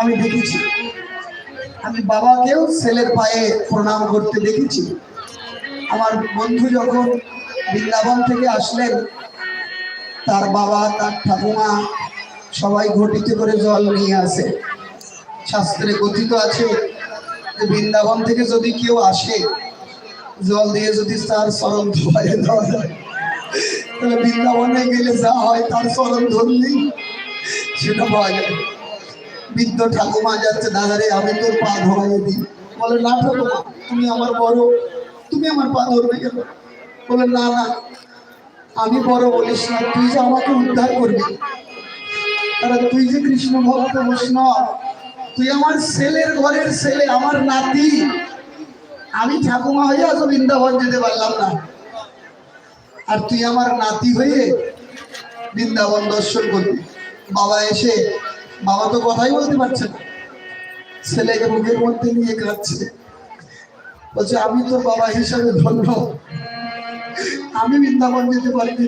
আমি দেখেছি, আমি বাবাকেও ছেলের পায়ে প্রণাম করতে দেখেছি। আমার বন্ধু যখন বৃন্দাবন থেকে আসলেন, তার বাবা তার ঠাকুমা সবাই ঘটিতে করে জল নিয়ে আসে। শাস্ত্রে কথিত আছে যে বৃন্দাবন থেকে যদি কেউ আসে, জল দিয়ে যদি তার চরণ ধোয়াইয়ে দেওয়া যায়, তাহলে বৃন্দাবনে গেলে যা হয় তার চরণ ধরলেই সেটা পাওয়া যায়। বৃদ্ধ ঠাকুমা যাচ্ছে, দাদারে আমি তোর পা ধোয়াইয়ে দিই। বলে না ঠাকুমা, তুমি আমার বড়, তুমি আমার পা ধরবে কেন? বলে না না, আমি বড় বলিস না, তুই যে আমাকে উদ্ধার করবি। কারণ তুই যে কৃষ্ণ ভক্ত বৈষ্ণব, তুই আমার ছেলের ঘরের ছেলে, আমার নাতি। আমি ঠাকুমা হয়ে আজ বৃন্দাবন যেতে পারলাম না, আর তুই আমার নাতি হয়ে বৃন্দাবন দর্শন করবি। বাবা এসে, বাবা তো কথাই বলতে পারছে না, ছেলেকে মুখের মধ্যে নিয়ে কাঁদছে, বলছে আমি তোর বাবা হিসাবে ধন্য, আমি বৃন্দাবন যেতে পারিনি।